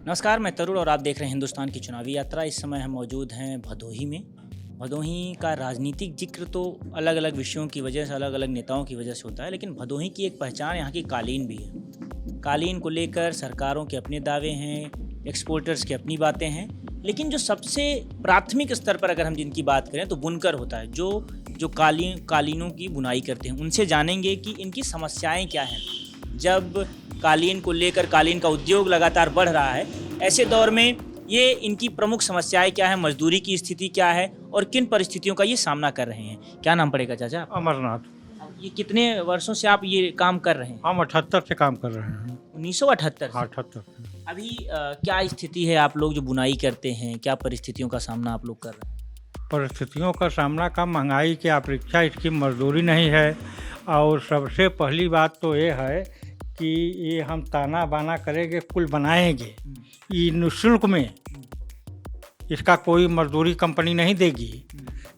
नमस्कार, मैं तरुण और आप देख रहे हैं हिंदुस्तान की चुनावी यात्रा। इस समय हम मौजूद हैं भदोही में। भदोही का राजनीतिक जिक्र तो अलग अलग विषयों की वजह से, अलग अलग नेताओं की वजह से होता है, लेकिन भदोही की एक पहचान यहाँ की कालीन भी है। कालीन को लेकर सरकारों के अपने दावे हैं, एक्सपोर्टर्स की अपनी बातें हैं, लेकिन जो सबसे प्राथमिक स्तर पर अगर हम जिनकी बात करें तो बुनकर होता है, जो कालीनों की बुनाई करते हैं। उनसे जानेंगे कि इनकी समस्याएँ क्या हैं। जब कालीन को लेकर, कालीन का उद्योग लगातार बढ़ रहा है, ऐसे दौर में ये इनकी प्रमुख समस्याएं क्या है, मजदूरी की स्थिति क्या है और किन परिस्थितियों का ये सामना कर रहे हैं। क्या नाम पड़ेगा चाचा? अमरनाथ। ये कितने वर्षों से आप ये काम कर रहे हैं? हम 78 से काम कर रहे हैं। 1978 हाँ, से। 78 से। अभी क्या स्थिति है? आप लोग जो बुनाई करते हैं, क्या परिस्थितियों का सामना आप लोग कर रहे हैं? परिस्थितियों का सामना का महंगाई की अपेक्षा इसकी मजदूरी नहीं है। और सबसे पहली बात तो ये है कि ये हम ताना बाना करेंगे, कुल बनाएंगे, ये निःशुल्क में, इसका कोई मजदूरी कंपनी नहीं देगी।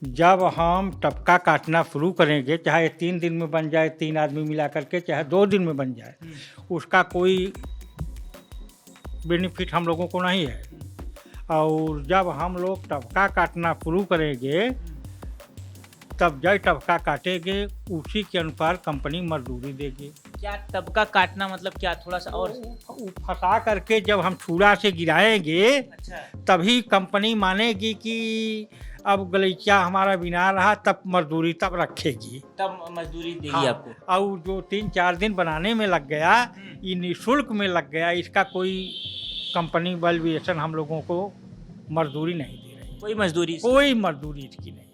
जब हम टपका काटना शुरू करेंगे, चाहे 3 दिन में बन जाए, 3 आदमी मिला करके, चाहे 2 दिन में बन जाए, उसका कोई बेनिफिट हम लोगों को नहीं है। और जब हम लोग टपका काटना शुरू करेंगे, तब जब टपका काटेंगे उसी के अनुसार कंपनी मजदूरी देगी। क्या तबका काटना मतलब क्या? थोड़ा सा और। फंसा करके जब हम छुरा से गिराएंगे, अच्छा। तभी कंपनी मानेगी कि अब गलीचा हमारा बिना रहा, तब मजदूरी तब रखेगी, तब मजदूरी देगी। हाँ। आपको और जो 3-4 दिन बनाने में लग गया, ये निःशुल्क में लग गया, इसका कोई कंपनी वैल्यूएशन हम लोगों को मजदूरी नहीं दे रही। कोई मजदूरी? कोई मजदूरी इसकी नहीं है।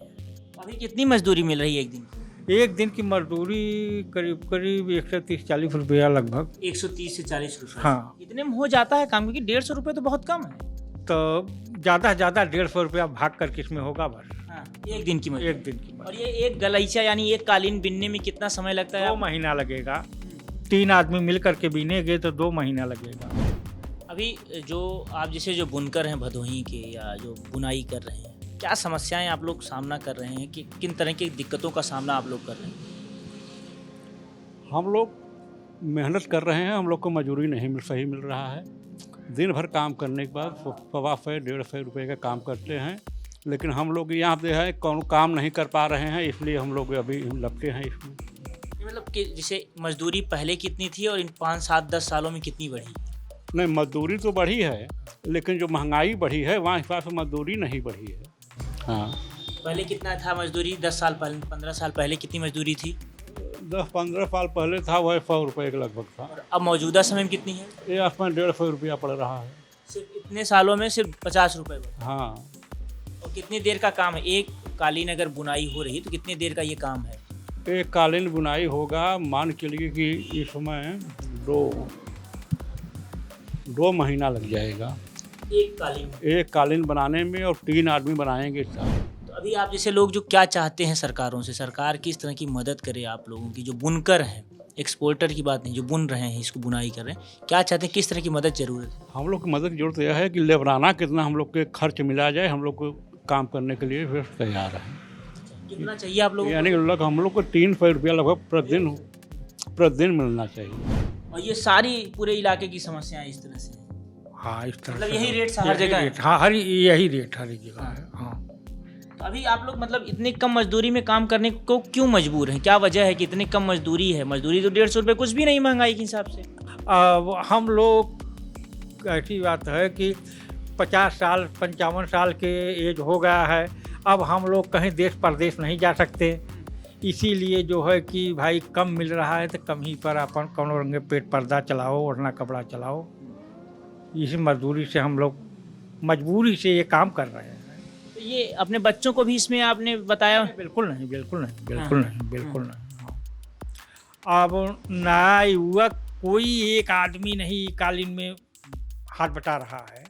अभी कितनी मजदूरी मिल रही है एक दिन? एक दिन की मजदूरी करीब 130-140 रुपया लगभग। 130 से 40 रुपये। हाँ। इतने में हो जाता है काम? क्योंकि 150 रुपये तो बहुत कम है। तो ज़्यादा से ज़्यादा 150 रुपया भाग कर किसमें होगा बस। हाँ, एक दिन की मजदूरी। एक दिन की और ये एक गलीचा यानी एक कालीन बिनने में कितना समय लगता है? 2 महीना लगेगा। 3 आदमी मिल करके बीनेंगे तो 2 महीना लगेगा। अभी जो आप जैसे जो बुनकर हैं भदोही के, या जो बुनाई कर रहे हैं, क्या समस्याएं आप लोग सामना कर रहे हैं, कि किन तरह की दिक्कतों का सामना आप लोग कर रहे हैं? हम लोग मेहनत कर रहे हैं, हम लोग को मजदूरी नहीं सही मिल रहा है। दिन भर काम करने के बाद 125-150 रुपये का काम करते हैं, लेकिन हम लोग यहाँ पे है कौन काम नहीं कर पा रहे हैं, इसलिए हम लोग अभी लगते हैं इसमें। मतलब कि जैसे मजदूरी पहले कितनी थी और इन 5, 7, 10 सालों में कितनी बढ़ी? नहीं, मजदूरी तो बढ़ी है, लेकिन जो महंगाई बढ़ी है वहाँ हिसाब से मजदूरी नहीं बढ़ी है। हाँ, पहले कितना था मजदूरी? 10 साल पहले, 15 साल पहले कितनी मजदूरी थी? 10-15 साल पहले था वह 100 रुपये के लगभग था। और अब मौजूदा समय में कितनी है? ये आसपास 150 रुपया पड़ रहा है। सिर्फ इतने सालों में सिर्फ 50 रुपये बढ़ा। हाँ, और कितनी देर का काम है? एक कालीन अगर बुनाई हो रही तो कितनी देर का ये काम है? एक कालीन बुनाई होगा, मान के लिए कि इस समय 2 महीना लग जाएगा एक कालीन बनाने में, और 3 आदमी बनाएंगे साथ। तो अभी आप जैसे लोग जो क्या चाहते हैं सरकारों से, सरकार किस तरह की मदद करे आप लोगों की? जो बुनकर हैं, एक्सपोर्टर की बात नहीं, जो बुन रहे हैं, इसको बुनाई कर रहे हैं, क्या चाहते हैं, किस तरह की मदद जरूरत है? हम लोग की मदद की जरूरत यह है कि लेबराना कितना हम लोग के खर्च मिला जाए, हम लोग को काम करने के लिए फिर तैयार है। कितना चाहिए आप लोगों यानी हम लोग को 300 रुपया लगभग प्रतिदिन मिलना चाहिए। को? और ये सारी पूरे इलाके की समस्याएं इस तरह से हैं? हाँ, इस तरह मतलब से यही रेट हर जगह है? हाँ, हर यही रेट हर एक जगह है। हाँ। तो अभी आप लोग मतलब इतनी कम मजदूरी में काम करने को क्यों मजबूर हैं? क्या वजह है कि इतनी कम मजदूरी है? मजदूरी तो 150 रुपये कुछ भी नहीं महंगाई के हिसाब से। अब हम लोग, ऐसी बात है कि 50 साल 55 साल के एज हो गया है, अब हम लोग कहीं देश परदेश नहीं जा सकते, इसीलिए जो है कि भाई कम मिल रहा है तो कम ही पर अपन कौनो रंगे पेट पर्दा चलाओ, ओढ़ना कपड़ा चलाओ। इसी मजदूरी से हम लोग मजबूरी से ये काम कर रहे हैं। तो ये अपने बच्चों को भी इसमें आपने बताया? बिल्कुल नहीं, बिल्कुल नहीं, बिल्कुल नहीं, बिल्कुल नहीं। अब नया युवक कोई एक आदमी नहीं कालीन में हाथ बटा रहा है।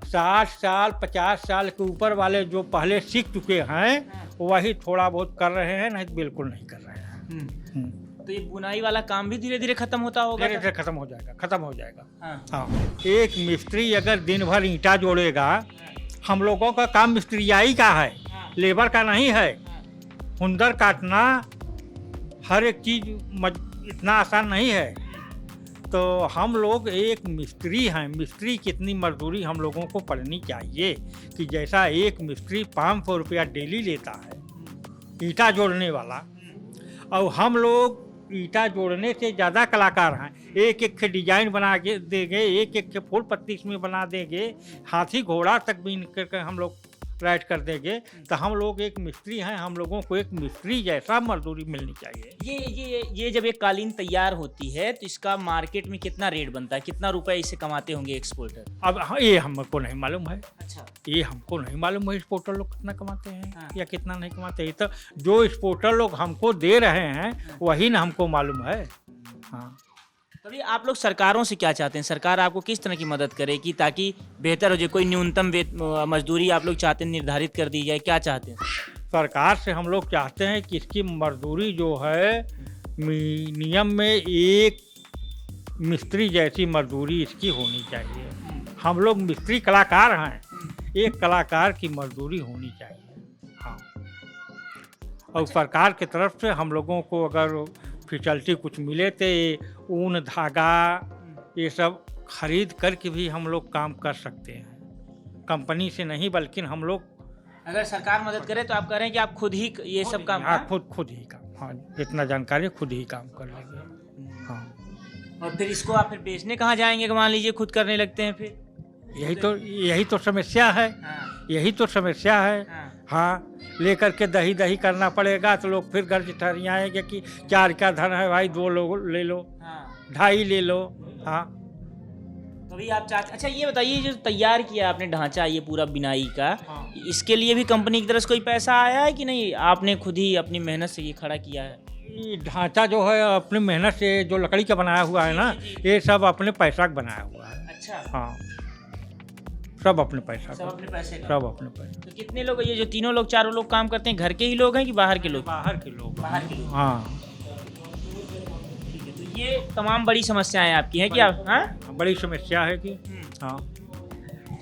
60 साल 50 साल के ऊपर वाले जो पहले सीख चुके हैं वही थोड़ा बहुत कर रहे हैं, नहीं तो बिल्कुल नहीं कर रहे हैं। तो ये बुनाई वाला काम भी धीरे धीरे खत्म होता होगा? धीरे धीरे खत्म हो जाएगा, खत्म हो जाएगा। हाँ। हाँ, एक मिस्त्री अगर दिन भर ईंटा जोड़ेगा, हम लोगों का काम मिस्त्रियाई का है, लेबर का नहीं है। हुंदर काटना हर एक चीज़ इतना आसान नहीं है। तो हम लोग एक मिस्त्री हैं, मिस्त्री कितनी मजदूरी हम लोगों को पड़नी चाहिए कि जैसा एक मिस्त्री 500 रुपया डेली लेता है ईंटा जोड़ने वाला, और हम लोग ईंटा जोड़ने से ज़्यादा कलाकार हैं। एक एक के डिजाइन बना के देंगे, एक एक के फूल पत्ती इसमें बना देंगे, हाथी घोड़ा तक भी करके हम लोग राइट कर देंगे। तो हम लोग एक मिस्त्री हैं, हम लोगों को एक मिस्त्री जैसा मजदूरी मिलनी चाहिए। ये जब एक कालीन तैयार होती है तो इसका मार्केट में कितना रेट बनता है, कितना रुपए इससे कमाते होंगे एक्सपोर्टर? अब ये हमको नहीं मालूम है। अच्छा, ये हमको नहीं मालूम है एक्सपोर्टर लोग कितना कमाते हैं हाँ। या कितना नहीं कमाते हैं। तो जो एक्सपोर्टर लोग हमको दे रहे हैं वही ना हमको मालूम है। हाँ, तभी आप लोग सरकारों से क्या चाहते हैं? सरकार आपको किस तरह की मदद करे कि ताकि बेहतर हो जाए? कोई न्यूनतम मजदूरी आप लोग चाहते हैं निर्धारित कर दी जाए, क्या चाहते हैं? सरकार से हम लोग चाहते हैं कि इसकी मजदूरी जो है नियम में एक मिस्त्री जैसी मजदूरी इसकी होनी चाहिए। हम लोग मिस्त्री कलाकार हैं, एक कलाकार की मजदूरी होनी चाहिए। हाँ, और सरकार की तरफ से हम लोगों को अगर फैसिलिटी कुछ मिले तो ऊन धागा ये सब खरीद करके भी हम लोग काम कर सकते हैं, कंपनी से नहीं बल्कि हम लोग। अगर सरकार मदद करे तो आप कह रहे हैं कि आप खुद ही ये सब काम? हाँ, खुद ही काम। हाँ, जितना जानकारी खुद ही काम कर लेंगे। हाँ, और फिर इसको आप फिर बेचने कहाँ जाएंगे? मान लीजिए खुद करने लगते हैं फिर? यही तो समस्या है। हाँ, यही तो समस्या है। हाँ। हाँ, लेकर के दही करना पड़ेगा तो लोग फिर घर ठहरियाएंगे कि 4 का धन है भाई, 2 लोग ले लो, हाँ। 2.5 ले लो। हाँ, तभी आप चाहते। अच्छा, ये बताइए जो तैयार किया आपने ढांचा ये पूरा बिनाई का, हाँ। इसके लिए भी कंपनी की तरफ से कोई पैसा आया है कि नहीं? आपने खुद ही अपनी मेहनत से ये खड़ा किया है? ये ढांचा जो है अपनी मेहनत से जो लकड़ी का बनाया हुआ है ना, ये सब अपने पैसा का बनाया हुआ है। अच्छा, हाँ, सब अपने पैसा सब का, अपने पैसे का। सब अपने पैसा। तो कितने लोग, ये जो तीनों लोग 4 लोग काम करते हैं, घर के ही लोग हैं कि बाहर के लोग? बाहर के लोग। बाहर के लोग। हाँ, तो ये तमाम बड़ी समस्याएं आपकी हैं कि आप? हाँ, बड़ी समस्या है कि हाँ।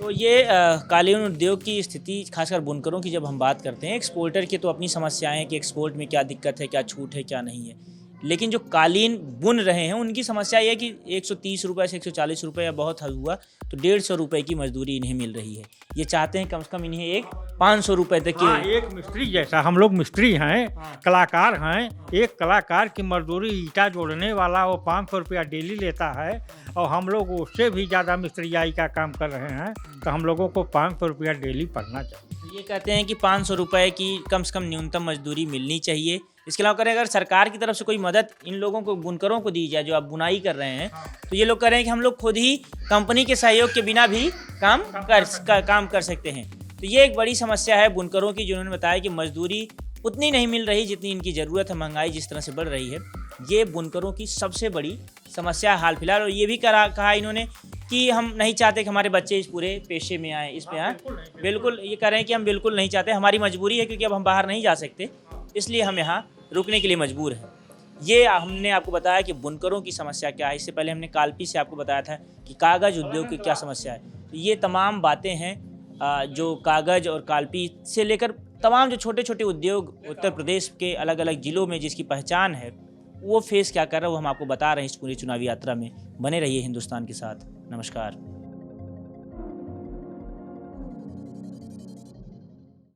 तो ये कालीन उद्योग की स्थिति, खासकर बुनकरों की जब हम बात करते हैं, एक्सपोर्टर की तो अपनी समस्याएं हैं कि एक्सपोर्ट में क्या दिक्कत है, क्या छूट है, क्या नहीं है। लेकिन जो कालीन बुन रहे हैं उनकी समस्या ये है कि 130 रुपये से 140 रुपये या बहुत हुआ तो 150 रुपये की मजदूरी इन्हें मिल रही है। ये चाहते हैं कम से कम इन्हें एक 500 रुपये तक की। हाँ, एक मिस्त्री जैसा हम लोग मिस्त्री हैं, हाँ। कलाकार हैं। एक कलाकार की मजदूरी ईंटा जोड़ने वाला वो 500 रुपया डेली लेता है, और हम लोग उससे भी ज़्यादा मिस्त्रियाई का काम कर रहे हैं, तो हम लोगों को 500 रुपया डेली पड़ना चाहिए। ये कहते हैं कि 500 रुपये की कम से कम न्यूनतम मजदूरी मिलनी चाहिए। इसके अलावा करें अगर सरकार की तरफ से कोई मदद इन लोगों को, बुनकरों को दी जाए जो आप बुनाई कर रहे हैं, तो ये लोग कह रहे हैं कि हम लोग खुद ही कंपनी के सहयोग के बिना भी काम कर सकते हैं। तो ये एक बड़ी समस्या है बुनकरों की, जिन्होंने बताया कि मजदूरी उतनी नहीं मिल रही जितनी इनकी ज़रूरत है। महंगाई जिस तरह से बढ़ रही है, ये बुनकरों की सबसे बड़ी समस्या हाल फिलहाल। और ये भी कहा इन्होंने कि हम नहीं चाहते कि हमारे बच्चे इस पूरे पेशे में आए, इस पे आए। बिल्कुल, ये कह रहे हैं कि हम बिल्कुल नहीं चाहते, हमारी मजबूरी है क्योंकि अब हम बाहर नहीं जा सकते, इसलिए हम यहाँ रुकने के लिए मजबूर हैं। ये हमने आपको बताया कि बुनकरों की समस्या क्या है। इससे पहले हमने कालपी से आपको बताया था कि कागज़ उद्योग की क्या समस्या है। तो ये तमाम बातें हैं जो कागज़ और कालपी से लेकर तमाम जो छोटे छोटे उद्योग उत्तर प्रदेश के अलग अलग ज़िलों में जिसकी पहचान है, वो फेस क्या कर रहा है वो हम आपको बता रहे हैं इस पूरी चुनावी यात्रा में। बने रहिए हिंदुस्तान के साथ। नमस्कार।